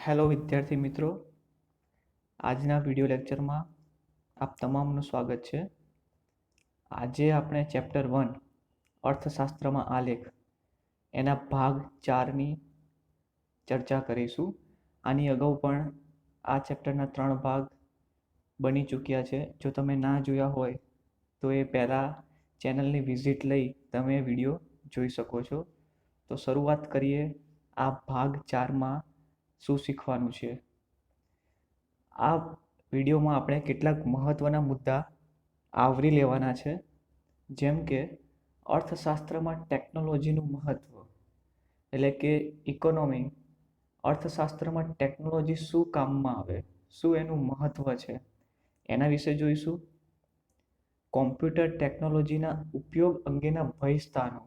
Hello વિદ્યાર્થી મિત્રો, આજના વિડિયો લેક્ચરમાં આપ તમામનું સ્વાગત છે. આજે આપણે ચેપ્ટર 1 અર્થશાસ્ત્રમાં આલેખ એના ભાગ 4ની ચર્ચા કરીશું. આની અગાઉ પણ આ ચેપ્ટરના 3 ભાગ બની ચૂક્યા છે. જો તમે ના જોયા હોય તો એ પહેલાં ચેનલની વિઝિટ લઈ તમે વિડીયો જોઈ શકો છો. તો શરૂઆત કરીએ આ ભાગ 4માં શું શીખવાનું છે. આ વિડીયોમાં આપણે કેટલાક મહત્ત્વના મુદ્દા આવરી લેવાના છે, જેમ કે અર્થશાસ્ત્રમાં ટેકનોલોજીનું મહત્ત્વ, એટલે કે ઇકોનોમી. અર્થશાસ્ત્રમાં ટેકનોલોજી શું કામમાં આવે, શું એનું મહત્ત્વ છે, એના વિશે જોઈશું. કોમ્પ્યુટર ટેકનોલોજીના ઉપયોગ અંગેના ભય સ્થાનો,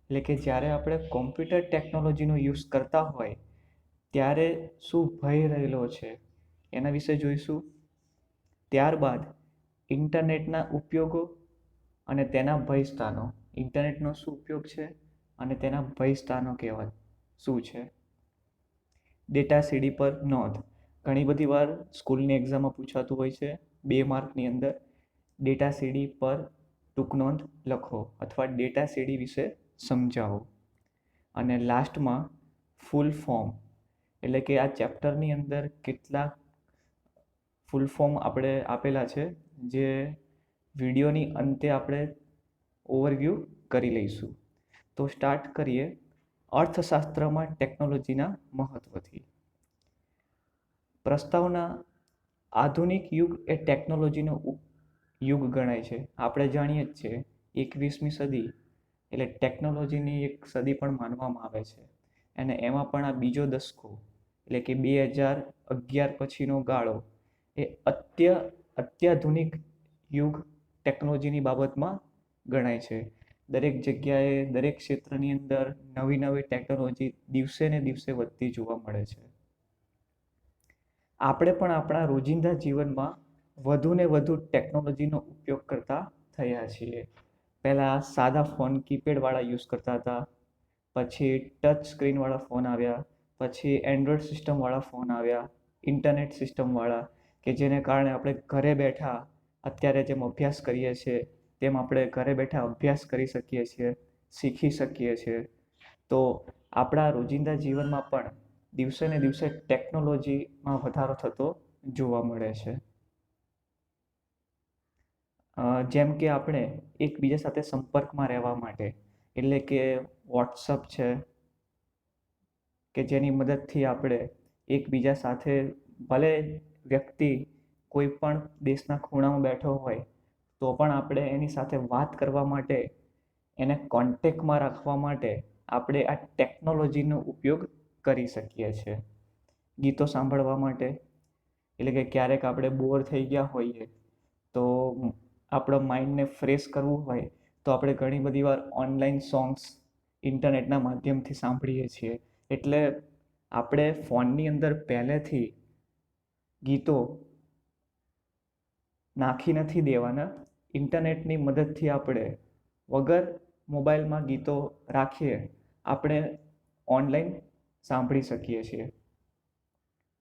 એટલે કે જ્યારે આપણે કોમ્પ્યુટર ટેકનોલોજીનો યુઝ કરતા હોય ત્યારે શું ભય રહેલો છે એના વિશે જોઈશું. ત્યારબાદ ઇન્ટરનેટના ઉપયોગો અને તેના ભય સ્થાનો. ઇન્ટરનેટનો શું ઉપયોગ છે અને તેના ભય સ્થાનો કેવા શું છે. ડેટા સીડી પર નોંધ. ઘણી બધી વાર સ્કૂલની એક્ઝામમાં પૂછાતું હોય છે 2 માર્કની અંદર. ડેટા સીડી પર ટૂંક નોંધ લખો અથવા ડેટા સીડી વિશે સમજાવો. અને લાસ્ટમાં ફૂલ ફોર્મ, એટલે કે આ ચેપ્ટરની અંદર કેટલાક ફૂલ ફોર્મ આપણે આપેલા છે, જે વિડીયોની અંતે આપણે ઓવરવ્યૂ કરી લઈશું. તો સ્ટાર્ટ કરીએ અર્થશાસ્ત્રમાં ટેકનોલોજીના મહત્ત્વથી. પ્રસ્તાવના. આધુનિક યુગ એ ટેકનોલોજીનો યુગ ગણાય છે. આપણે જાણીએ જ છીએ 21મી સદી એટલે ટેકનોલોજીની એક સદી પણ માનવામાં આવે છે. અને એમાં પણ આ બીજો દસકો એટલે કે 2011 પછીનો ગાળો એ અત્યાધુનિક યુગ ટેકનોલોજીની બાબતમાં ગણાય છે. દરેક જગ્યાએ દરેક ક્ષેત્રની અંદર નવી નવી ટેકનોલોજી દિવસે ને દિવસે વધતી જોવા મળે છે. આપણે પણ આપણા રોજિંદા જીવનમાં વધુ ને વધુ ટેકનોલોજીનો ઉપયોગ કરતા થયા છીએ. પહેલાં સાદા ફોન કીપેડવાળા યુઝ કરતા હતા, પછી ટચ સ્ક્રીનવાળા ફોન આવ્યા, પછી એન્ડ્રોઈડ સિસ્ટમવાળા ફોન આવ્યા, ઇન્ટરનેટ સિસ્ટમવાળા, કે જેને કારણે આપણે ઘરે બેઠા અત્યારે જેમ અભ્યાસ કરીએ છીએ તેમ આપણે ઘરે બેઠા અભ્યાસ કરી શકીએ છીએ, શીખી શકીએ છીએ. તો આપણા રોજિંદા જીવનમાં પણ દિવસે ને દિવસે ટેકનોલોજીમાં વધારો થતો જોવા મળે છે. જેમ કે આપણે એકબીજા સાથે સંપર્કમાં રહેવા માટે, એટલે કે વોટ્સઅપ છે, કે જેની મદદથી આપણે એકબીજા સાથે ભલે વ્યક્તિ કોઈ પણ દેશના ખૂણામાં બેઠો હોય તો પણ આપણે એની સાથે વાત કરવા માટે, એને કોન્ટેક્ટમાં રાખવા માટે આપણે આ ટેકનોલોજીનો ઉપયોગ કરી શકીએ છીએ. ગીતો સાંભળવા માટે, એટલે કે ક્યારેક આપણે બોર થઈ ગયા હોઈએ તો આપણા માઇન્ડને ફ્રેશ કરવું હોય તો આપણે ઘણી બધી વાર ઓનલાઈન સોંગ્સ ઇન્ટરનેટના માધ્યમથી સાંભળીએ છીએ. એટલે આપણે ફોનની અંદર પહેલેથી ગીતો નાખી નથી દેવાના. ઇન્ટરનેટની મદદથી આપણે વગર મોબાઈલમાં ગીતો રાખીએ આપણે ઓનલાઈન સાંભળી શકીએ છીએ.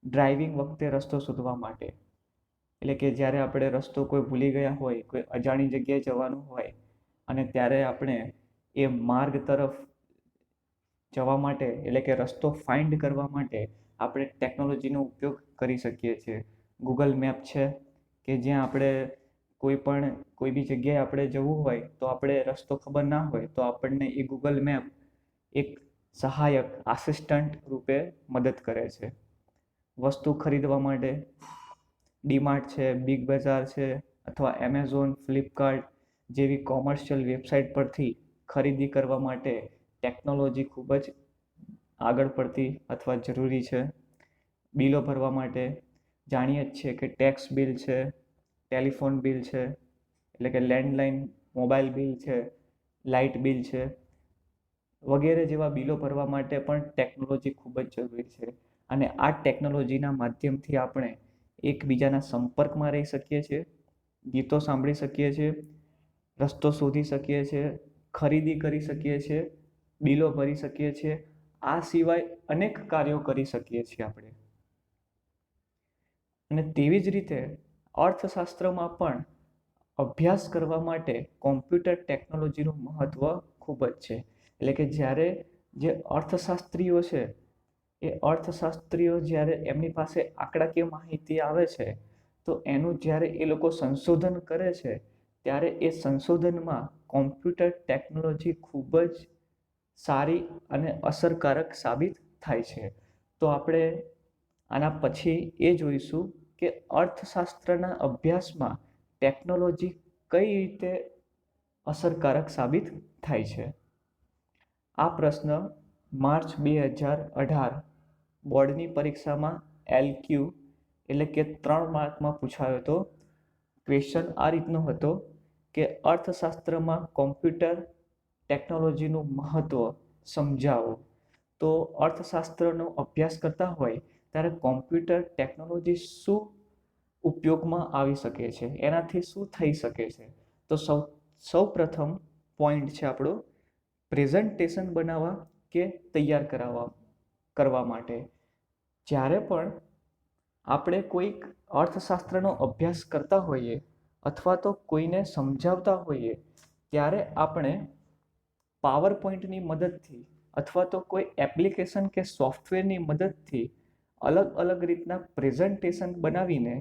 ડ્રાઇવિંગ વખતે રસ્તો શોધવા માટે, એટલે કે જ્યારે આપણે રસ્તો કોઈ ભૂલી ગયા હોય, કોઈ અજાણી જગ્યાએ જવાનું હોય અને ત્યારે આપણે એ માર્ગ તરફ જવા માટે, એટલે કે રસ્તો ફાઇન્ડ કરવા માટે આપણે ટેકનોલોજીનો ઉપયોગ કરી શકીએ છીએ. ગૂગલ મેપ છે, કે જ્યાં આપણે કોઈ બી જગ્યાએ આપણે જવું હોય તો આપણે રસ્તો ખબર ના હોય તો આપણને એ ગૂગલ મેપ એક સહાયક આસિસ્ટન્ટ રૂપે મદદ કરે છે. વસ્તુ ખરીદવા માટે ડીમાર્ટ છે, બિગ બજાર છે અથવા એમેઝોન, ફ્લિપકાર્ટ જેવી કોમર્શિયલ વેબસાઇટ પરથી ખરીદી કરવા માટે ટેકનોલોજી ખૂબ જ આગળ પડતી અથવા જરૂરી છે. બિલો ભરવા માટે જાણીએ જ છીએ કે ટેક્સ બિલ છે, ટેલિફોન બિલ છે, એટલે કે લેન્ડલાઇન મોબાઈલ બિલ છે, લાઇટ બિલ છે વગેરે જેવા બિલો ભરવા માટે પણ ટેકનોલોજી ખૂબ જ જરૂરી છે. અને આ ટેકનોલોજીના માધ્યમથી આપણે એકબીજાના સંપર્કમાં રહી શકીએ છીએ, ગીતો સાંભળી શકીએ છીએ, રસ્તો શોધી શકીએ છીએ, ખરીદી કરી શકીએ છીએ, બિલો ભરી શકીએ છીએ. આ સિવાય અનેક કાર્યો કરી શકીએ છીએ આપણે. અને તેવી જ રીતે અર્થશાસ્ત્રમાં પણ અભ્યાસ કરવા માટે કોમ્પ્યુટર ટેકનોલોજીનું મહત્ત્વ ખૂબ જ છે. એટલે કે જ્યારે જે અર્થશાસ્ત્રીઓ છે એ અર્થશાસ્ત્રીઓ જ્યારે એમની પાસે આંકડાકીય માહિતી આવે છે તો એનું જ્યારે એ લોકો સંશોધન કરે છે ત્યારે એ સંશોધનમાં કોમ્પ્યુટર ટેકનોલોજી ખૂબ જ સારી અને અસરકારક સાબિત થાય છે. તો આપણે આના પછી એ જોઈશું કે અર્થશાસ્ત્રના અભ્યાસમાં ટેકનોલોજી કઈ રીતે અસરકારક સાબિત થાય છે. આ પ્રશ્ન માર્ચ 2018 બોર્ડની પરીક્ષામાં LQ એટલે કે 3 માર્કમાં પૂછાયો હતો. ક્વેશ્ચન આ રીતનો હતો કે અર્થશાસ્ત્રમાં કોમ્પ્યુટર ટેકનોલોજીનું મહત્ત્વ સમજાવો. તો અર્થશાસ્ત્રનો અભ્યાસ કરતા હોય ત્યારે કોમ્પ્યુટર ટેકનોલોજી શું ઉપયોગમાં આવી શકે છે, એનાથી શું થઈ શકે છે. તો સૌ પ્રથમ પોઈન્ટ છે આપણો પ્રેઝન્ટેશન બનાવવા કે તૈયાર કરવા માટે. જ્યારે પણ આપણે કોઈક અર્થશાસ્ત્રનો અભ્યાસ કરતા હોઈએ અથવા તો કોઈને સમજાવતા હોઈએ ત્યારે આપણે પાવર પોઈન્ટની મદદથી અથવા તો કોઈ એપ્લિકેશન કે સોફ્ટવેરની મદદથી અલગ અલગ રીતના પ્રેઝન્ટેશન બનાવીને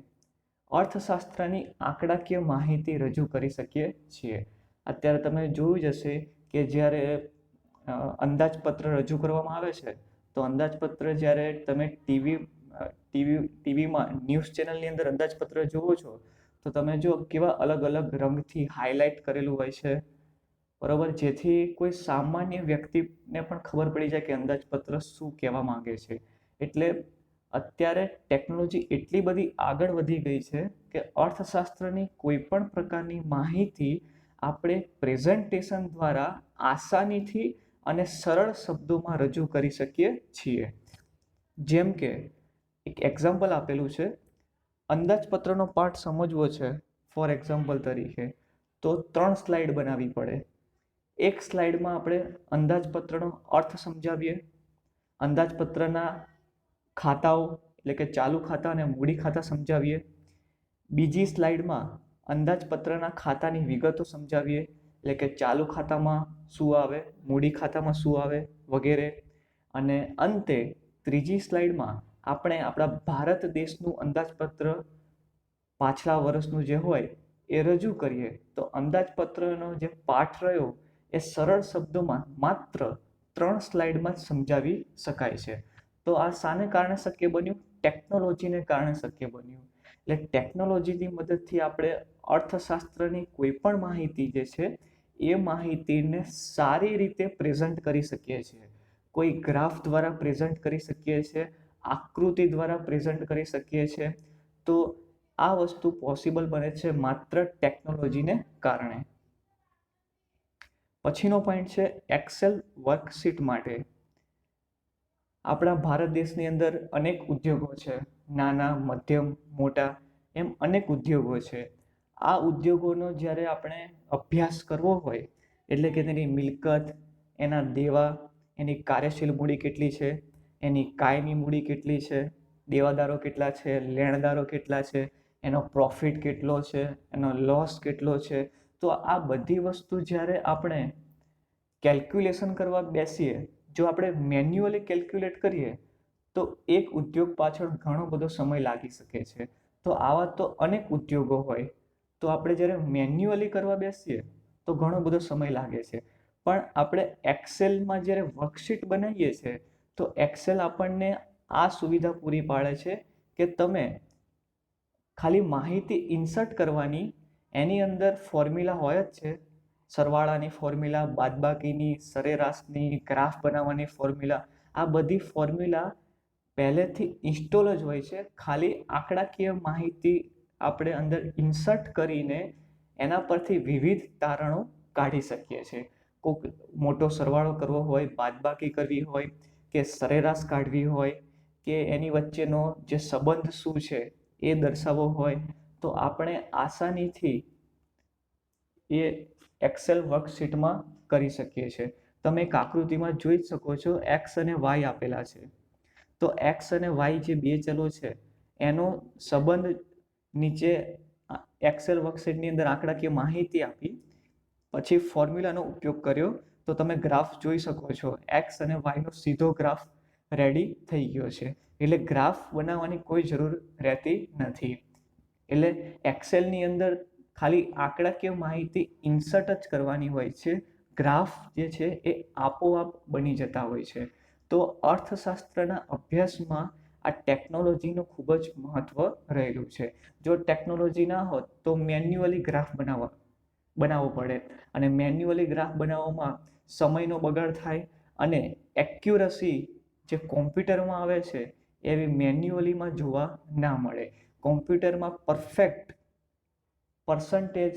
અર્થશાસ્ત્રની આંકડાકીય માહિતી રજૂ કરી શકીએ છીએ. અત્યારે તમે જોયું જ હશે કે જ્યારે અંદાજપત્ર રજૂ કરવામાં આવે છે તો અંદાજપત્ર જ્યારે તમે ટીવીમાં ન્યૂઝ ચેનલની અંદર અંદાજપત્ર જુઓ છો તો તમે જો કેવા અલગ અલગ રંગથી હાઇલાઇટ કરેલું હોય છે, બરાબર, જેથી કોઈ સામાન્ય વ્યક્તિને પણ ખબર પડી જાય કે અંદાજપત્ર શું કહેવા માંગે છે. એટલે અત્યારે ટેકનોલોજી એટલી બધી આગળ વધી ગઈ છે કે અર્થશાસ્ત્રની કોઈ પણ પ્રકારની માહિતી આપણે પ્રેઝન્ટેશન દ્વારા આસાનીથી અને સરળ શબ્દોમાં રજૂ કરી શકીએ છીએ. જેમ કે એક એક્ઝામ્પલ આપેલું છે, અંદાજપત્રનો પાઠ સમજવો છે ફોર એક્ઝામ્પલ તરીકે, તો 3 સ્લાઇડ બનાવવી પડે. એક સ્લાઇડમાં આપણે અંદાજપત્રનો અર્થ સમજાવીએ, અંદાજપત્રના ખાતાઓ એટલે કે ચાલુ ખાતા અને મૂડી ખાતા સમજાવીએ, બીજી સ્લાઇડમાં અંદાજપત્રના ખાતાની વિગતો સમજાવીએ એટલે કે ચાલુ ખાતામાં શું આવે, મૂડી ખાતામાં શું આવે વગેરે, અને અંતે ત્રીજી સ્લાઇડમાં આપણે આપણા ભારત દેશનું અંદાજપત્ર પાછલા વર્ષનું જે હોય એ રજૂ કરીએ. તો અંદાજપત્રનો જે પાઠ રહ્યો એ સરળ શબ્દોમાં માત્ર 3 સ્લાઇડમાં જ સમજાવી શકાય છે. તો આ શાને કારણે શક્ય બન્યું? ટેકનોલોજીને કારણે શક્ય બન્યું. એટલે ટેકનોલોજીની મદદથી આપણે અર્થશાસ્ત્રની કોઈ પણ માહિતી જે છે એ માહિતીને સારી રીતે પ્રેઝન્ટ કરી શકીએ છીએ. કોઈ ગ્રાફ દ્વારા પ્રેઝન્ટ કરી શકીએ છીએ, આકૃતિ દ્વારા પ્રેઝન્ટ કરી શકીએ છીએ. તો આ વસ્તુ પોસિબલ બને છે માત્ર ટેકનોલોજીને કારણે. પછીનો પોઈન્ટ છે એક્સેલ વર્કશીટ માટે. આપણા ભારત દેશની અંદર અનેક ઉદ્યોગો છે, નાના, મધ્યમ, મોટા, એમ અનેક ઉદ્યોગો છે. આ ઉદ્યોગોનો જ્યારે આપણે અભ્યાસ કરવો હોય એટલે કે તેની મિલકત, એના દેવા, એની કાર્યશીલ મૂડી કેટલી છે, એની કાયમી મૂડી કેટલી છે, દેવાદારો કેટલા છે, લેણદારો કેટલા છે, એનો પ્રોફિટ કેટલો છે, એનો લોસ કેટલો છે. તો આ બધી વસ્તુ જ્યારે આપણે કેલ્ક્યુલેશન કરવા બેસીએ, જો આપણે મેન્યુઅલી કેલ્ક્યુલેટ કરીએ તો એક ઉદ્યોગ પાછળ ઘણો બધો સમય લાગી શકે છે. તો આવા તો અનેક ઉદ્યોગો હોય, તો આપણે જ્યારે મેન્યુઅલી કરવા બેસીએ તો ઘણો બધો સમય લાગે છે. પણ આપણે એક્સેલમાં જ્યારે વર્કશીટ બનાવીએ છીએ તો એક્સેલ આપણને આ સુવિધા પૂરી પાડે છે કે તમે ખાલી માહિતી ઇન્સર્ટ કરવાની, એની અંદર ફોર્મ્યુલા હોય જ છે, સરવાળાની ફોર્મ્યુલા, બાદબાકીની, સરેરાશની, ગ્રાફ બનાવવાની ફોર્મ્યુલા, આ બધી ફોર્મ્યુલા પહેલેથી ઇન્સ્ટોલ જ હોય છે. ખાલી આંકડાકીય માહિતી આપણે અંદર ઇન્સર્ટ કરીને એના પરથી વિવિધ તારણો કાઢી શકીએ છીએ. કોઈક મોટો સરવાળો કરવો હોય, બાદબાકી કરવી હોય, કે સરેરાશ કાઢવી હોય, કે એની વચ્ચેનો જે સંબંધ શું છે એ દર્શાવવો હોય, તો આપણે આસાનીથી એ એક્સેલ વર્કશીટમાં કરી શકીએ છીએ. તમે એક આકૃતિમાં જોઈ શકો છો, એક્સ અને વાય આપેલા છે. તો એક્સ અને વાય જે બે ચલો છે એનો સંબંધ નીચે એક્સેલ વર્કશીટની અંદર આંકડાકીય માહિતી આપી, પછી ફોર્મ્યુલાનો ઉપયોગ કર્યો, તો તમે ગ્રાફ જોઈ શકો છો. એક્સ અને વાયનો સીધો ગ્રાફ રેડી થઈ ગયો છે. એટલે ગ્રાફ બનાવવાની કોઈ જરૂર રહેતી નથી. એટલે એક્સેલની અંદર ખાલી આંકડાકીય માહિતી ઇન્સર્ટ જ કરવાની હોય છે. ગ્રાફ જે છે એ આપોઆપ બની જતા હોય છે. તો અર્થશાસ્ત્રના અભ્યાસમાં આ ટેકનોલોજીનું ખૂબ જ મહત્વ રહેલું છે. જો ટેકનોલોજી ના હોત તો મેન્યુઅલી ગ્રાફ બનાવવો પડે, અને મેન્યુઅલી ગ્રાફ બનાવવામાં સમયનો બગાડ થાય, અને એક્યુરસી જે કોમ્પ્યુટરમાં આવે છે એવી મેન્યુઅલીમાં જોવા ના મળે. કોમ્પ્યુટરમાં પરફેક્ટ પર્સન્ટેજ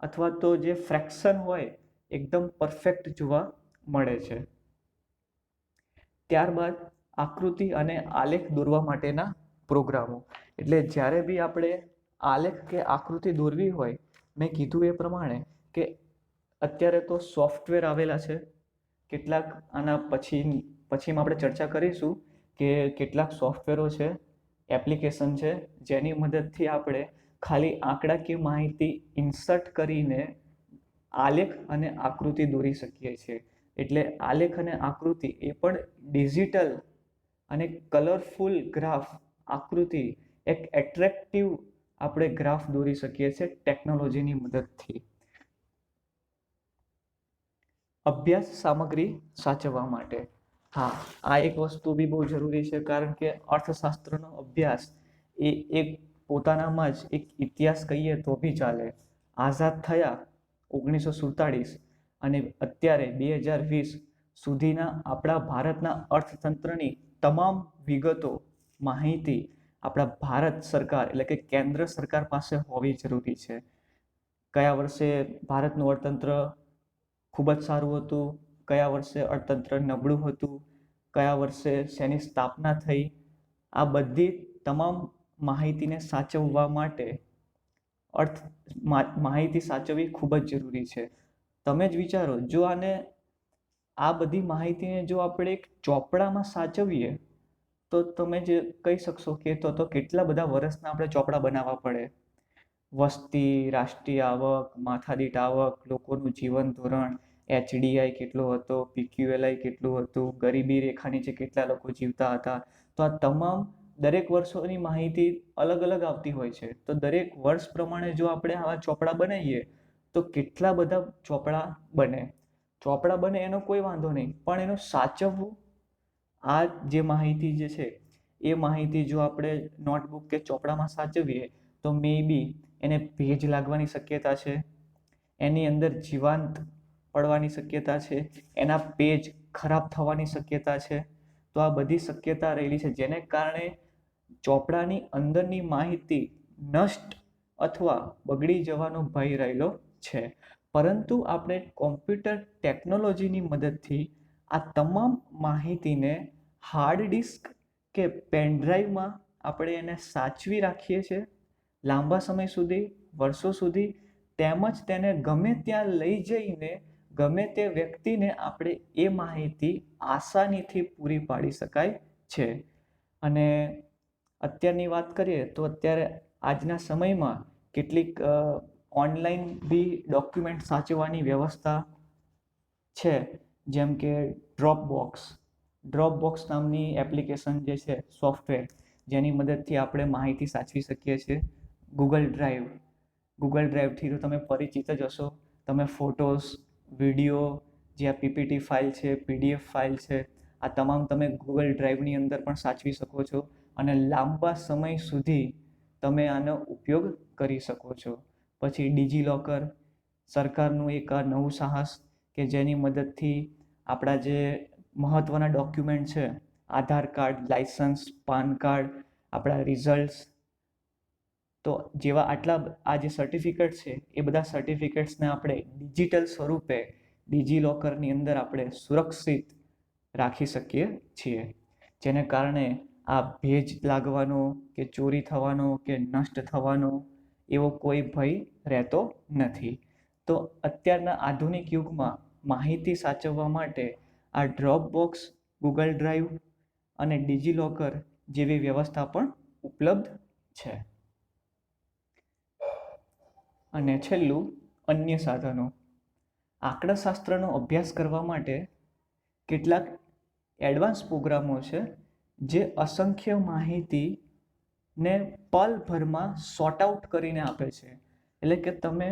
અથવા તો જે ફ્રેક્શન હોય એકદમ પરફેક્ટ જોવા મળે છે. ત્યારબાદ આકૃતિ અને આલેખ દોરવા માટેના પ્રોગ્રામો. એટલે જ્યારે બી આપણે આલેખ કે આકૃતિ દોરવી હોય, મેં કીધું એ પ્રમાણે કે અત્યારે તો સોફ્ટવેર આવેલા છે. કેટલાક આના પછીમાં આપણે ચર્ચા કરીશું કે કેટલાક સોફ્ટવેરો છે, એપ્લિકેશન છે, જેની મદદથી આપણે ખાલી આંકડાકીય માહિતી ઇન્સર્ટ કરીને આલેખ અને આકૃતિ દોરી શકીએ છીએ. એટલે આલેખ અને આકૃતિ એ પણ ડિજિટલ અને કલરફુલ ગ્રાફ આકૃતિ, એક એટ્રેક્ટિવ આપણે ગ્રાફ દોરી શકીએ છીએ ટેકનોલોજીની મદદથી. અભ્યાસ સામગ્રી સાચવવા માટે. હા, આ એક વસ્તુ બી બહુ જરૂરી છે, કારણ કે અર્થશાસ્ત્રનો અભ્યાસ એ એક પોતાનામાં જ એક ઇતિહાસ કહીએ તો બી ચાલે. આઝાદ થયા 1947 અને અત્યારે 2020 સુધીના આપણા ભારતના અર્થતંત્રની તમામ વિગતો, માહિતી આપણા ભારત સરકાર એટલે કે કેન્દ્ર સરકાર પાસે હોવી જરૂરી છે. કયા વર્ષે ભારતનું અર્થતંત્ર ખૂબ જ સારું હતું, કયા વર્ષે અર્થતંત્ર નબળું હતું, કયા વર્ષે શેની સ્થાપના થઈ, આ બધી તમામ માહિતીને સાચવવા માટે માહિતી સાચવવી ખૂબ જ જરૂરી છે. તમે જ વિચારો, જો આ બધી માહિતીને જો આપણે એક ચોપડામાં સાચવીએ તો તમે જે કહી શકશો કે તો કેટલા બધા વર્ષના આપણે ચોપડા બનાવવા પડે. વસ્તી, રાષ્ટ્રીય આવક, માથાદીઠ આવક, લોકોનું જીવન ધોરણ, HDI કેટલો હતો, PQLI કેટલું હતું, ગરીબી રેખા નીચે કેટલા લોકો જીવતા હતા. તો આ તમામ દરેક વર્ષોની માહિતી અલગ અલગ આવતી હોય છે. તો દરેક વર્ષ પ્રમાણે જો આપણે આવા ચોપડા બનાવીએ તો કેટલા બધા ચોપડા બને. ચોપડા બને એનો કોઈ વાંધો નહીં, પણ એનું સાચવવું, આ જે માહિતી જે છે એ માહિતી જો આપણે નોટબુક કે ચોપડામાં સાચવીએ તો મે બી એને ભેજ લાગવાની શક્યતા છે, એની અંદર જીવાંત પડવાની શક્યતા છે, એના પેજ ખરાબ થવાની શક્યતા છે. તો આ બધી શક્યતા રહેલી છે, જેને કારણે ચોપડાની અંદરની માહિતી નષ્ટ અથવા બગડી જવાનો ભય રહેલો છે. પરંતુ આપણે કોમ્પ્યુટર ટેકનોલોજીની મદદથી આ તમામ માહિતીને હાર્ડ ડિસ્ક કે પેનડ્રાઈવમાં આપણે એને સાચવી રાખીએ છીએ લાંબા સમય સુધી, વર્ષો સુધી. તેમજ તેને ગમે ત્યાં લઈ જઈને ગમે તે વ્યક્તિને આપણે એ માહિતી આસાનીથી પૂરી પાડી શકાય છે. અને અત્યારની વાત કરીએ તો અત્યારે આજના સમયમાં કેટલીક ઓનલાઈન બી ડોક્યુમેન્ટ સાચવવાની વ્યવસ્થા છે, જેમ કે ડ્રોપબોક્સ નામની એપ્લિકેશન જે છે, સોફ્ટવેર, જેની મદદથી આપણે માહિતી સાચવી શકીએ છીએ. ગૂગલ ડ્રાઈવથી તો તમે પરિચિત જ હશો. તમે ફોટોસ, વિડીયો, જે આ PPT ફાઇલ છે, PDF ફાઇલ છે, આ તમામ તમે ગૂગલ ડ્રાઈવની અંદર પણ સાચવી શકો છો, અને લાંબા સમય સુધી તમે આનો ઉપયોગ કરી શકો છો. પછી ડિજીલોકર, સરકારનું એક આ નવું સાહસ કે જેની મદદથી આપણા જે મહત્ત્વના ડોક્યુમેન્ટ છે, આધાર કાર્ડ, લાઇસન્સ, પાન કાર્ડ, આપણા રિઝલ્ટ્સ, તો જેવા આટલા આ જે સર્ટિફિકેટ છે એ બધા સર્ટિફિકેટ્સને આપણે ડિજિટલ સ્વરૂપે ડિજીલોકરની અંદર આપણે સુરક્ષિત રાખી શકીએ છીએ, જેને કારણે આ ભેજ લાગવાનો કે ચોરી થવાનો કે નષ્ટ થવાનો એવો કોઈ ભય રહેતો નથી. તો અત્યારના આધુનિક યુગમાં માહિતી સાચવવા માટે આ ડ્રોપબોક્સ, ગૂગલ ડ્રાઈવ અને ડિજીલોકર જેવી વ્યવસ્થા પણ ઉપલબ્ધ છે. અને છેલ્લું, અન્ય સાધનો. આંકડાશાસ્ત્રનો અભ્યાસ કરવા માટે કેટલાક એડવાન્સ પ્રોગ્રામો છે જે અસંખ્ય માહિતીને પલભરમાં સોર્ટ આઉટ કરીને આપે છે. એટલે કે તમે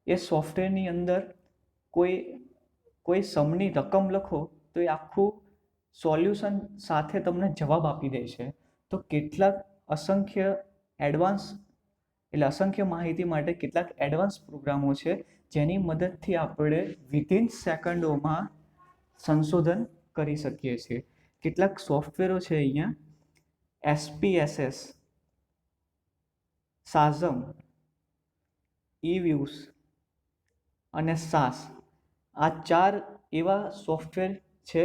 એ સોફ્ટવેરની અંદર કોઈ સમની રકમ લખો તો એ આખું સોલ્યુશન સાથે તમને જવાબ આપી દે છે. તો કેટલાક અસંખ્ય માહિતી માટે કેટલાક એડવાન્સ પ્રોગ્રામો છે જેની મદદથી આપણે વિધિન સેકન્ડોમાં સંશોધન કરી શકીએ છીએ. કેટલાક સોફ્ટવેરો છે અહીંયા, SPSS, સાઝમ, eViews અને SAS. આ 4 એવા સોફ્ટવેર છે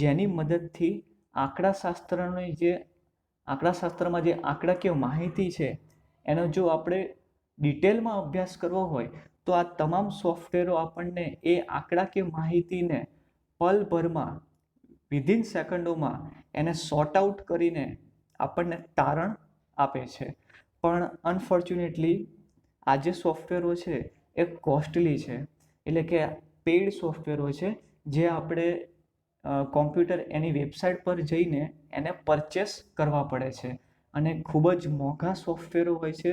જેની મદદથી આંકડાશાસ્ત્રમાં જે આંકડાકીય માહિતી છે એનો જો આપણે ડિટેલમાં અભ્યાસ કરવો હોય તો આ તમામ સોફ્ટવેરો આપણને એ આંકડાકીય માહિતીને પલભરમાં વિધિન સેકન્ડોમાં એને સોર્ટ આઉટ કરીને આપણને તારણ આપે છે. પણ અનફોર્ચ્યુનેટલી આ જે સોફ્ટવેરો છે એ કોસ્ટલી છે. એટલે કે પેઇડ સોફ્ટવેરો છે જે આપણે કોમ્પ્યુટર એની વેબસાઇટ પર જઈને એને પરચેસ કરવા પડે છે અને ખૂબ જ મોંઘા સોફ્ટવેરો હોય છે.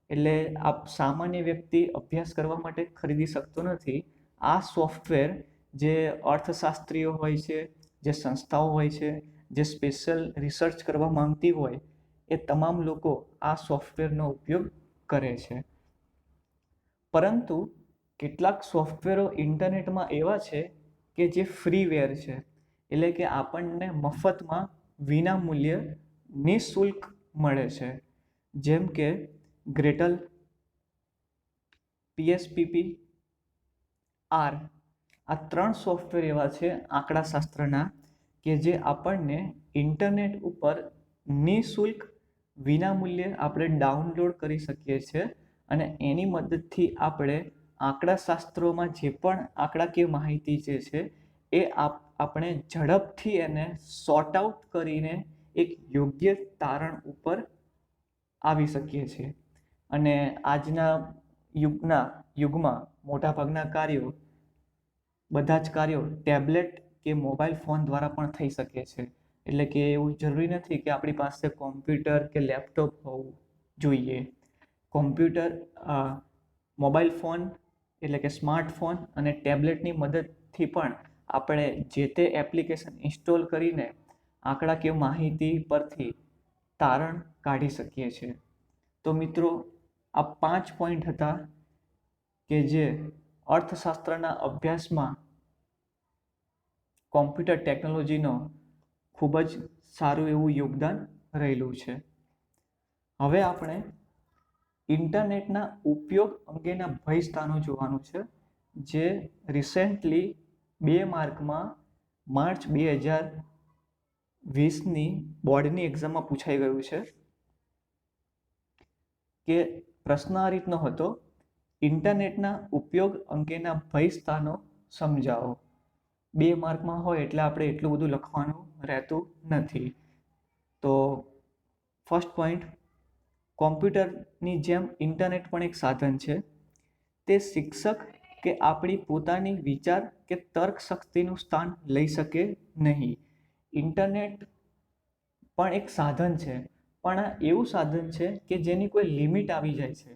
એટલે આપ સામાન્ય વ્યક્તિ અભ્યાસ કરવા માટે ખરીદી શકતો નથી. આ સોફ્ટવેર જે અર્થશાસ્ત્રીઓ હોય છે, જે સંસ્થાઓ હોય છે, જે સ્પેશિયલ રિસર્ચ કરવા માંગતી હોય એ તમામ લોકો આ સોફ્ટવેરનો ઉપયોગ કરે છે. પરંતુ કેટલાક સોફ્ટવેરો ઇન્ટરનેટમાં એવા છે કે જે ફ્રીવેર છે. એટલે કે આપણને મફતમાં વિનામૂલ્ય નિઃશુલ્ક મળે છે. જેમ કે ગ્રેટલ, PSPP, R. આ 3 સોફ્ટવેર એવા છે આંકડાશાસ્ત્રના કે જે આપણને ઇન્ટરનેટ ઉપર નિઃશુલ્ક વિનામૂલ્યે આપણે ડાઉનલોડ કરી શકીએ છીએ અને એની મદદથી આપણે આંકડાશાસ્ત્રોમાં જે પણ આંકડાકીય માહિતી જે છે એ આપણે ઝડપથી એને સોર્ટ આઉટ કરીને એક યોગ્ય તારણ ઉપર આવી શકીએ છીએ. અને આજના યુગમાં મોટાભાગના બધા જ કાર્યો ટેબ્લેટ કે મોબાઈલ ફોન દ્વારા પણ થઈ શકે છે. એટલે કે એવું જરૂરી નથી કે આપણી પાસે કોમ્પ્યુટર કે લેપટોપ હોવું જોઈએ. કોમ્પ્યુટર, મોબાઈલ ફોન એટલે કે સ્માર્ટફોન અને ટેબ્લેટની મદદથી પણ આપણે જે તે એપ્લિકેશન ઇન્સ્ટોલ કરીને આંકડાકીય માહિતી પરથી તારણ કાઢી શકીએ છીએ. તો મિત્રો, આ 5 પોઈન્ટ હતા કે જે અર્થશાસ્ત્રના અભ્યાસમાં કોમ્પ્યુટર ટેકનોલોજીનો ખૂબ જ સારું એવું યોગદાન રહેલું છે. હવે આપણે ઇન્ટરનેટના ઉપયોગ અંગેના ભય સ્થાનો જોવાનું છે જે રિસેન્ટલી 2 માર્કમાં માર્ચ 2020ની બોર્ડની એક્ઝામમાં પૂછાઈ ગયું છે. કે પ્રશ્ન આ રીતનો હતો, ઇન્ટરનેટના ઉપયોગ અંગેના ભય સ્થાનો સમજાવો. 2 માર્કમાં હોય એટલે આપણે એટલું બધું લખવાનું રહેતું નથી. તો ફર્સ્ટ પોઈન્ટ, કોમ્પ્યુટરની જેમ ઇન્ટરનેટ પણ એક સાધન છે. તે શિક્ષક કે આપણી પોતાની વિચાર કે તર્ક શક્તિનું સ્થાન લઈ શકે નહીં. ઇન્ટરનેટ પણ એક સાધન છે, પણ આ એવું સાધન છે કે જેની કોઈ લિમિટ આવી જાય છે.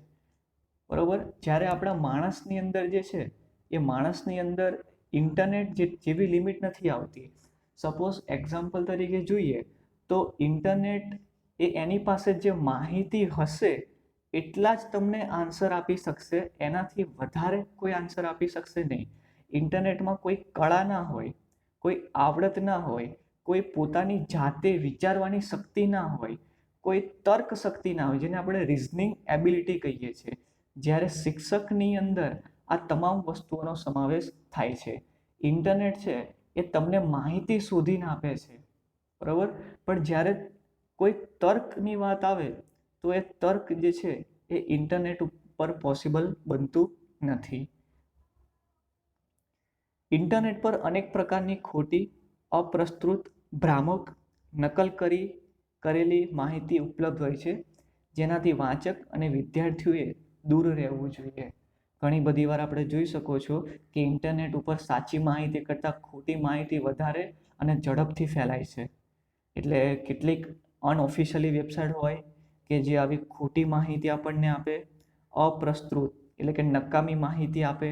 બરોબર? જ્યારે આપણા માણસની અંદર જે છે એ માણસની અંદર ઇન્ટરનેટ જેવી લિમિટ નથી આવતી. સપોઝ એક્ઝામ્પલ તરીકે જોઈએ તો ઇન્ટરનેટ એ એની પાસે જે માહિતી હશે એટલા જ તમને આન્સર આપી શકશે, એનાથી વધારે કોઈ આન્સર આપી શકશે નહીં. ઇન્ટરનેટમાં કોઈ કળા ના હોય, કોઈ આવડત ના હોય, કોઈ પોતાની જાતે વિચારવાની શક્તિ ના હોય, કોઈ તર્ક શક્તિ ના હોય, જેને આપણે રિઝનિંગ એબિલિટી કહીએ છીએ. જ્યારે શિક્ષકની અંદર આ તમામ વસ્તુઓનો સમાવેશ થાય છે. ઇન્ટરનેટ છે એ તમને માહિતી શોધીને આપે છે, બરાબર, પણ જ્યારે કોઈ તર્કની વાત આવે તો એ તર્ક જે છે એ ઇન્ટરનેટ ઉપર પોસિબલ બનતું નથી. ઇન્ટરનેટ પર અનેક પ્રકારની ખોટી, અપ્રસ્તુત, ભ્રામક, નકલ કરી કરેલી માહિતી ઉપલબ્ધ હોય છે, જેનાથી વાચક અને વિદ્યાર્થીઓએ દૂર રહેવું જોઈએ. ઘણી બધી વાર આપણે જોઈ શકો છો કે ઇન્ટરનેટ ઉપર સાચી માહિતી કરતાં ખોટી માહિતી વધારે અને ઝડપથી ફેલાય છે. એટલે કેટલીક અનઓફિશિયલી વેબસાઇટ હોય કે જે આવી ખોટી માહિતી આપણને આપે, અપ્રસ્તુત એટલે કે નકામી માહિતી આપે,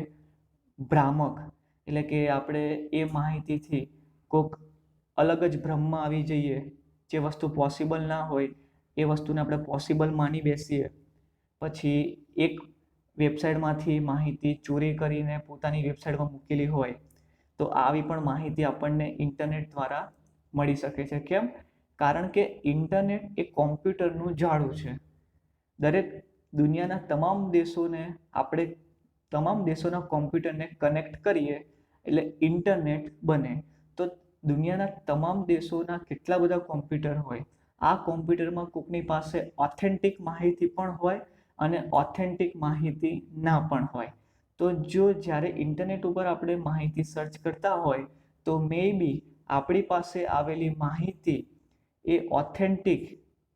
ભ્રામક એટલે કે આપણે એ માહિતીથી કોઈક અલગ જ ભ્રમમાં આવી જઈએ, જે વસ્તુ પોસિબલ ના હોય એ વસ્તુને આપણે પોસિબલ માની બેસીએ, પછી એક વેબસાઇટમાંથી માહિતી ચોરી કરીને પોતાની વેબસાઇટમાં મૂકેલી હોય, તો આવી પણ માહિતી આપણને ઇન્ટરનેટ દ્વારા મળી શકે છે. કેમ? કારણ કે ઇન્ટરનેટ એ કોમ્પ્યુટરનું જાળું છે. દરેક દુનિયાના તમામ દેશોને આપણે તમામ દેશોના કોમ્પ્યુટરને કનેક્ટ કરીએ એટલે ઇન્ટરનેટ બને. તો દુનિયાના તમામ દેશોના કેટલા બધા કોમ્પ્યુટર હોય, આ કોમ્પ્યુટરમાં કોઈકની પાસે ઓથેન્ટિક માહિતી પણ હોય અને ઓથેન્ટિક માહિતી ના પણ હોય. તો જો જ્યારે ઇન્ટરનેટ ઉપર આપણે માહિતી સર્ચ કરતા હોય તો મે બી આપણી પાસે આવેલી માહિતી એ ઓથેન્ટિક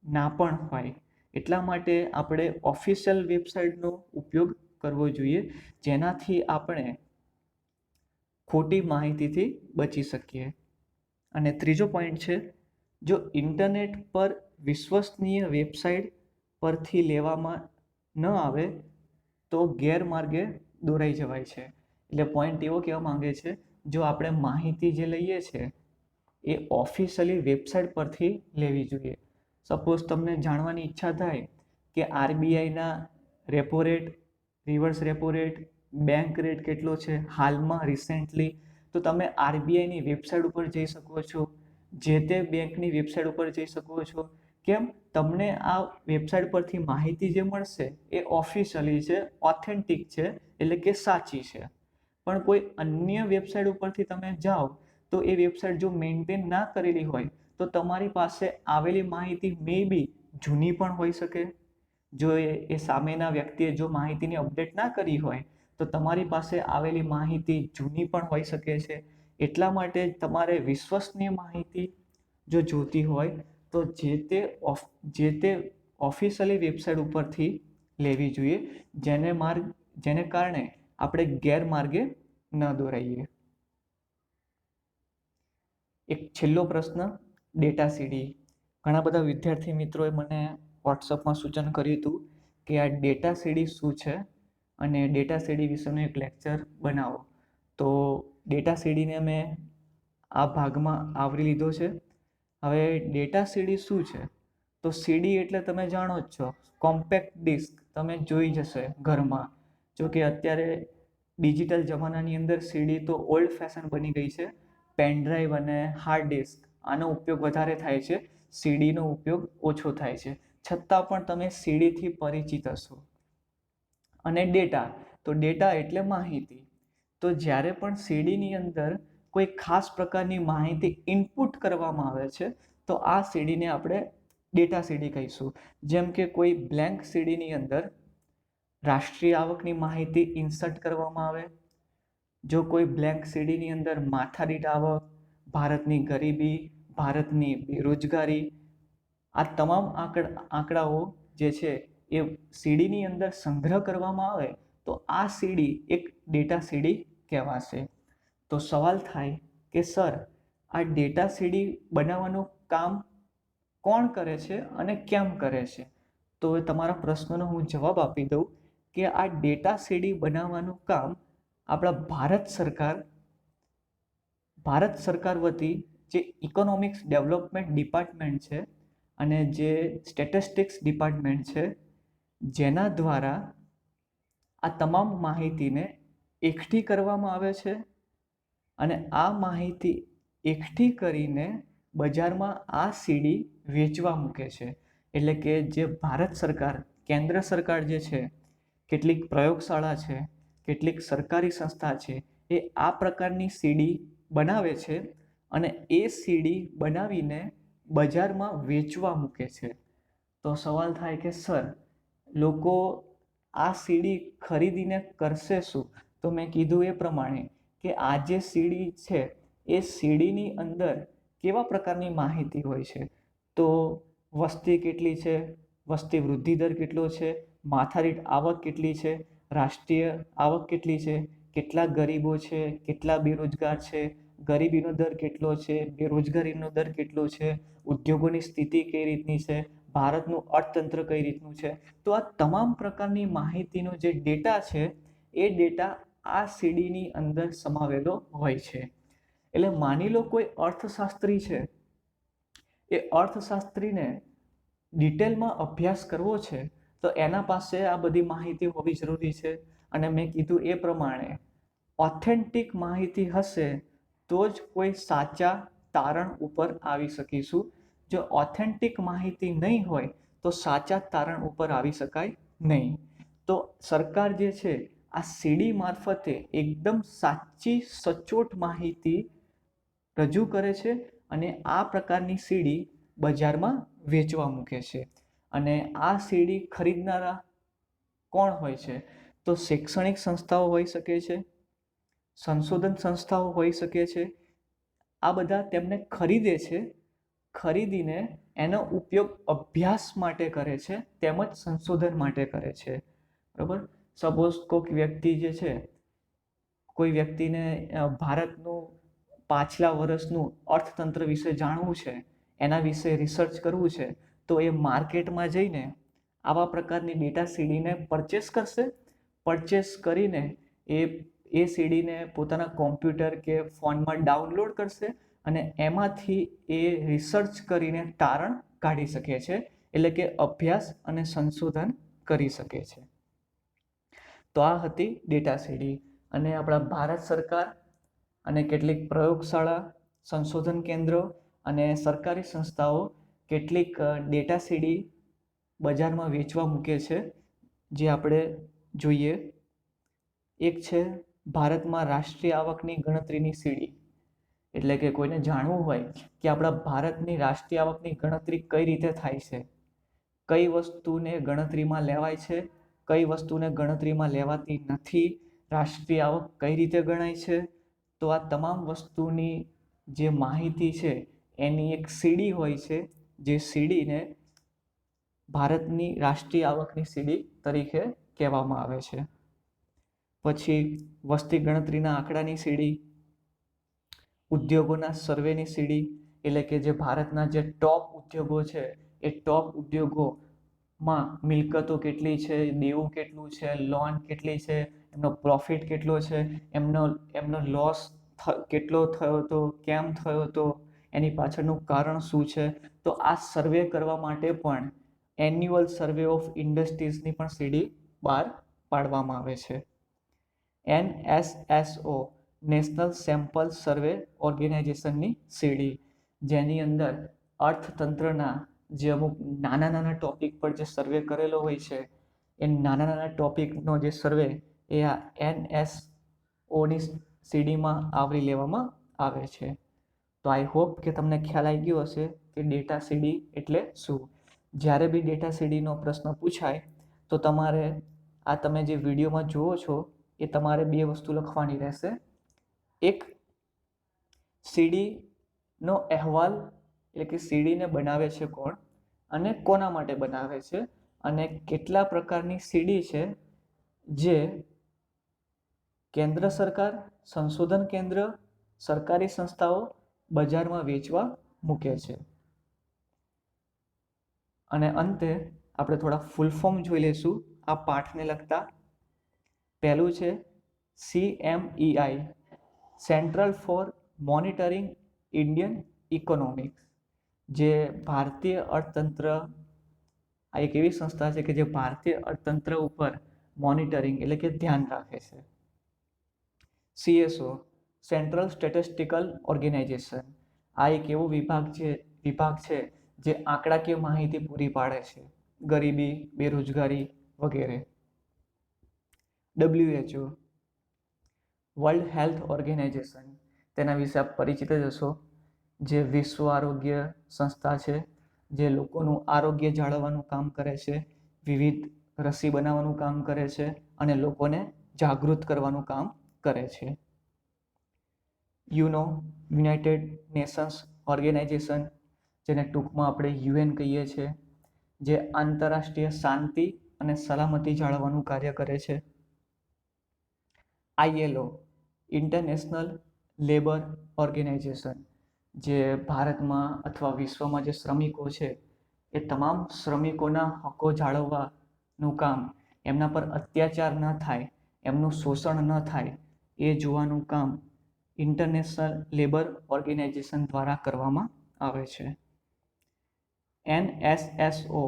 ના પણ હોય. એટલા માટે આપણે ઓફિશિયલ વેબસાઇટનો ઉપયોગ કરવો જોઈએ, જેનાથી આપણે ખોટી માહિતીથી બચી શકીએ. અને ત્રીજો પોઈન્ટ છે, જો ઇન્ટરનેટ પર વિશ્વસનીય વેબસાઇટ પરથી લેવામાં ન આવે તો ગેરમાર્ગે દોરાઈ જવાય છે. એટલે પોઈન્ટ એવો કહેવા માંગે છે, જો આપણે માહિતી જે લઈએ છીએ એ ઓફિશિયલી વેબસાઇટ પરથી લેવી જોઈએ. સપોઝ તમને જાણવાની ઈચ્છા થાય કે આરબીઆઈના repo rate, reverse repo rate, bank rate કેટલો છે હાલમાં રિસેન્ટલી, તો તમે આરબીઆઈની વેબસાઇટ ઉપર જઈ શકો છો, જે તે બેંકની વેબસાઇટ ઉપર જઈ શકો છો. કેમ? તમને આ વેબસાઇટ પરથી માહિતી જે મળશે એ ઓફિશિયલી છે, ઓથેન્ટિક છે, એટલે કે સાચી છે. પણ કોઈ અન્ય વેબસાઇટ ઉપરથી તમે જાઓ તો એ વેબસાઇટ જો મેન્ટેન ના કરેલી હોય તો તમારી પાસે આવેલી માહિતી મે બી જૂની પણ હોઈ શકે. જો એ સામેના વ્યક્તિએ જો માહિતીની અપડેટ ના કરી હોય તો તમારી પાસે આવેલી માહિતી જૂની પણ હોઈ શકે છે. એટલા માટે તમારે વિશ્વસનીય માહિતી જો જોતી હોય તો જે તે ઓફિશિયલી વેબસાઇટ ઉપરથી લેવી જોઈએ, જેને કારણે આપણે ગેરમાર્ગે ન દોરાઈએ. એક છેલ્લો પ્રશ્ન, ડેટા સીડી. ઘણા બધા વિદ્યાર્થી મિત્રોએ મને વોટ્સઅપમાં સૂચન કર્યું હતું કે આ ડેટા સીડી શું છે અને ડેટા સીડી વિશેનો એક લેક્ચર બનાવો. તો ડેટા સીડીને મેં આ ભાગમાં આવરી લીધો છે. હવે ડેટા સીડી શું છે? તો સીડી એટલે તમે જાણો જ છો, કોમ્પેક્ટ ડિસ્ક. તમે જોઈ જશે ઘરમાં. જો કે અત્યારે ડિજિટલ જમાનાની અંદર સીડી તો ઓલ્ડ ફેશન બની ગઈ છે. પેનડ્રાઈવ અને હાર્ડ ડિસ્ક આનો ઉપયોગ વધારે થાય છે, સીડીનો ઉપયોગ ઓછો થાય છે. છતાં પણ તમે સીડીથી પરિચિત હશો. અને ડેટા, તો ડેટા એટલે માહિતી. તો જ્યારે પણ સીડીની અંદર કોઈ ખાસ પ્રકારની માહિતી ઇનપુટ કરવામાં આવે છે તો આ સીડીને આપણે ડેટા સીડી કહીશું. જેમ કે કોઈ બ્લેન્ક સીડીની અંદર રાષ્ટ્રીય આવકની માહિતી ઇન્સર્ટ કરવામાં આવે, જો કોઈ બ્લેન્ક સીડીની અંદર માથાદીઠ આવક, ભારતની ગરીબી, ભારતની બેરોજગારી, આ તમામ આંકડાઓ જે છે એ સીડીની અંદર સંગ્રહ કરવામાં આવે તો આ સીડી એક ડેટા સીડી કહેવાશે. તો સવાલ થાય કે સર, આ ડેટા સીડી બનાવવાનું કામ કોણ કરે છે અને કેમ કરે છે? તો તમારા પ્રશ્નનો હું જવાબ આપી દઉં કે આ ડેટા સીડી બનાવવાનું કામ આપણા ભારત સરકાર વતી જે ઇકોનોમિક્સ ડેવલપમેન્ટ ડિપાર્ટમેન્ટ છે અને જે સ્ટેટિસ્ટિક્સ ડિપાર્ટમેન્ટ છે, જેના દ્વારા આ તમામ માહિતીને એકઠી કરવામાં આવે છે અને આ માહિતી એકઠી કરીને બજારમાં આ સીડી વેચવા મૂકે છે. એટલે કે જે ભારત સરકાર, કેન્દ્ર સરકાર જે છે, કેટલીક પ્રયોગશાળા છે, કેટલીક સરકારી સંસ્થા છે, એ આ પ્રકારની સીડી બનાવે છે અને એ સીડી બનાવીને બજારમાં વેચવા મૂકે છે. તો સવાલ થાય કે સર, લોકો આ સીડી ખરીદીને કરશે શું? તો મેં કીધું એ પ્રમાણે કે આ જે સીડી છે એ સીડીની અંદર કેવા પ્રકારની માહિતી હોય છે? તો વસ્તી કેટલી છે, વસ્તી વૃદ્ધિ દર કેટલો છે, માથાદીઠ આવક કેટલી છે, રાષ્ટ્રીય આવક કેટલી છે, કેટલા ગરીબો છે, કેટલા બેરોજગાર છે, ગરીબીનો દર કેટલો છે, બેરોજગારીનો દર કેટલો છે, ઉદ્યોગોની સ્થિતિ કઈ રીતની છે, ભારતનું અર્થતંત્ર કઈ રીતનું છે. તો આ તમામ પ્રકારની માહિતીનો જે ડેટા છે એ ડેટા આ સીડીની અંદર સમાવેલો હોય છે. એટલે માની લો કોઈ અર્થશાસ્ત્રી છે, એ અર્થશાસ્ત્રીને ડિટેલમાં અભ્યાસ કરવો છે તો એના પાસે આ બધી માહિતી હોવી જરૂરી છે. અને મેં કીધું એ પ્રમાણે ઓથેન્ટિક માહિતી હશે તો જ કોઈ સાચા તારણ ઉપર આવી શકીશું. જો ઓથેન્ટિક માહિતી નહીં હોય તો સાચા તારણ ઉપર આવી શકાય નહીં. તો સરકાર જે છે આ સીડી મારફતે એકદમ સાચી સચોટ માહિતી રજૂ કરે છે અને આ પ્રકારની સીડી બજારમાં વેચવા મૂકે છે. અને આ સીડી ખરીદનારા કોણ હોય છે? તો શૈક્ષણિક સંસ્થાઓ હોઈ શકે છે, સંશોધન સંસ્થાઓ હોઈ શકે છે. આ બધા તેમને ખરીદે છે, ખરીદીને એનો ઉપયોગ અભ્યાસ માટે કરે છે તેમજ સંશોધન માટે કરે છે. બરાબર. સપોઝ કોઈક વ્યક્તિ જે છે, કોઈ વ્યક્તિને ભારતનું પાછલા વર્ષનું અર્થતંત્ર વિશે જાણવું છે, એના વિશે રિસર્ચ કરવું છે, તો એ માર્કેટમાં જઈને આવા પ્રકારની ડેટા સીડીને પરચેસ કરશે. પરચેસ કરીને એ સીડીને પોતાના કોમ્પ્યુટર કે ફોનમાં ડાઉનલોડ કરશે અને એમાંથી એ રિસર્ચ કરીને તારણ કાઢી શકે છે, એટલે કે અભ્યાસ અને સંશોધન કરી શકે છે. તો આ હતી ડેટા સીડી. અને આપણા ભારત સરકાર અને કેટલીક પ્રયોગશાળા, સંશોધન કેન્દ્રો અને સરકારી સંસ્થાઓ કેટલીક ડેટા સીડી બજારમાં વેચવા મૂકે છે, જે આપણે જોઈએ. એક છે ભારતમાં રાષ્ટ્રીય આવકની ગણતરીની સીડી. એટલે કે કોઈને જાણવું હોય કે આપણા ભારતની રાષ્ટ્રીય આવકની ગણતરી કઈ રીતે થાય છે, કઈ વસ્તુને ગણતરીમાં લેવાય છે, કઈ વસ્તુને ગણતરીમાં લેવાતી નથી, રાષ્ટ્રીય આવક કઈ રીતે ગણાય છે. તો આ તમામ વસ્તુની જે માહિતી છે એની એક સીડી હોય છે, જે સીડીને ભારતની રાષ્ટ્રીય આવકની સીડી તરીકે કહેવામાં આવે છે. પછી વસ્તી ગણતરીના આંકડાની સીડી, ઉદ્યોગોના સર્વેની સીડી, એટલે કે જે ભારતના જે ટોપ ઉદ્યોગો છે એ ટોપ ઉદ્યોગોમાં મિલકતો કેટલી છે, દેવું કેટલું છે, લોન કેટલી છે, એમનો પ્રોફિટ કેટલો છે, એમનો લોસ કેટલો થયો હતો, કેમ થયો હતો, એની પાછળનું કારણ શું છે. તો આ સર્વે કરવા માટે પણ એન્યુઅલ સર્વે ઓફ ઇન્ડસ્ટ્રીઝની પણ સીડી બહાર પાડવામાં આવે છે. NSSO નેશનલ સેમ્પલ સર્વે ઓર્ગેનાઇઝેશનની સીડી, જેની અંદર અર્થતંત્રના જે અમુક નાના નાના ટોપિક પર જે સર્વે કરેલો હોય છે એ નાના નાના ટોપિકનો જે સર્વે એ આ NSOની સીડીમાં આવરી લેવામાં આવે છે. તો આઈ હોપ કે તમને ખ્યાલ આવી ગયો હશે કે ડેટા સીડી એટલે શું. જ્યારે બી ડેટા સીડીનો પ્રશ્ન પૂછાય તો તમારે આ તમે જે વિડીયોમાં જુઓ છો એ તમારે બે વસ્તુ લખવાની રહેશે. એક, સીડીનો અહેવાલ, એટલે કે સીડીને બનાવે છે કોણ અને કોના માટે બનાવે છે, અને કેટલા પ્રકારની સીડી છે જે કેન્દ્ર સરકાર, સંશોધન કેન્દ્ર, સરકારી સંસ્થાઓ બજારમાં વેચવા મૂકે છે. અને અંતે આપણે થોડા ફૂલ ફોર્મ જોઈ લઈશું આ પાઠને લગતા. પહેલું છે CMEI, central for monitoring Indian economics, જે ભારતીય અર્થતંત્ર, આ એક એવી સંસ્થા છે કે જે ભારતીય અર્થતંત્ર ઉપર મોનિટરિંગ એટલે કે ધ્યાન રાખે છે. CSO, સેન્ટ્રલ સ્ટેટિસ્ટિકલ ઓર્ગેનાઇઝેશન, આ એક એવો વિભાગ છે જે આંકડાકીય માહિતી પૂરી પાડે છે, ગરીબી, બેરોજગારી વગેરે. WHO, વર્લ્ડ હેલ્થ ઓર્ગેનાઇઝેશન, તેના વિશે આપ પરિચિત જ હશો, જે વિશ્વ આરોગ્ય સંસ્થા છે, જે લોકોનું આરોગ્ય જાળવવાનું કામ કરે છે, વિવિધ રસી બનાવવાનું કામ કરે છે અને લોકોને જાગૃત કરવાનું કામ કરે છે. યુનેટેડ નેશન્સ ઓર્ગેનાઇઝેશન, જેને ટૂંકમાં આપણે યુએન કહીએ છીએ, જે આંતરરાષ્ટ્રીય શાંતિ અને સલામતી જાળવવાનું કાર્ય કરે છે. ILO ઇન્ટરનેશનલ લેબર ઓર્ગેનાઇઝેશન, જે ભારતમાં અથવા વિશ્વમાં જે શ્રમિકો છે એ તમામ શ્રમિકોના હકો જાળવવાનું કામ, એમના પર અત્યાચાર ન થાય, એમનું શોષણ ન થાય એ જોવાનું કામ ઇન્ટરનેશનલ લેબર ઓર્ગેનાઇઝેશન દ્વારા કરવામાં આવે છે. NSSO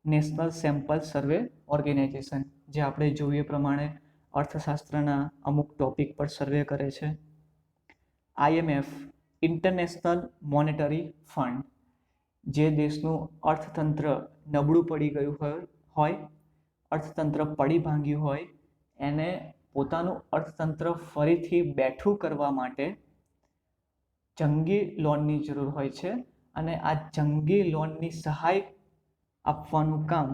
નેશનલ સેમ્પલ સર્વે ઓર્ગેનાઇઝેશન, જે આપણે જોઈએ પ્રમાણે અર્થશાસ્ત્રના અમુક ટોપિક પર સર્વે કરે છે. IMF ઇન્ટરનેશનલ મોનેટરી ફંડ, જે દેશનું અર્થતંત્ર નબળું પડી ગયું હોય, અર્થતંત્ર પડી ભાંગ્યું હોય, એને પોતાનું અર્થતંત્ર ફરીથી બેઠું કરવા માટે જંગી લોનની જરૂર હોય છે, અને આ જંગી લોનની સહાય આપવાનું કામ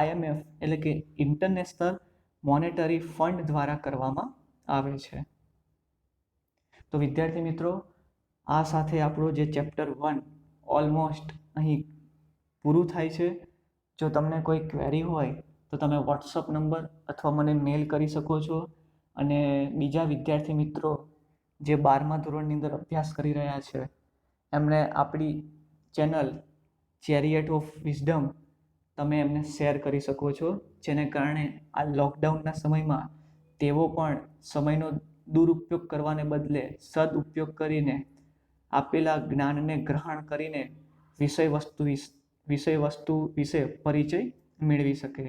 IMF એટલે કે ઇન્ટરનેશનલ મોનેટરી ફંડ દ્વારા કરવામાં આવે છે. તો વિદ્યાર્થી મિત્રો, આ સાથે આપણું જે ચેપ્ટર 1 ઓલમોસ્ટ અહીં પૂરું થાય છે. જો તમને કોઈ ક્વેરી હોય તો તમે વોટ્સઅપ નંબર અથવા મને મેલ કરી શકો છો. અને બીજા વિદ્યાર્થી મિત્રો જે 12મા ધોરણની અંદર અભ્યાસ કરી રહ્યા છે, એમણે આપણી ચેનલ ચેરિયટ ઓફ વિઝડમ તમે એમને શેર કરી શકો છો, જેને કારણે આ લોકડાઉનના સમયમાં તેઓ પણ સમયનો દુરુપયોગ કરવાને બદલે સદઉપયોગ કરીને આપેલા જ્ઞાનને ગ્રહણ કરીને વિષય વસ્તુ વિશે પરિચય મેળવી શકે.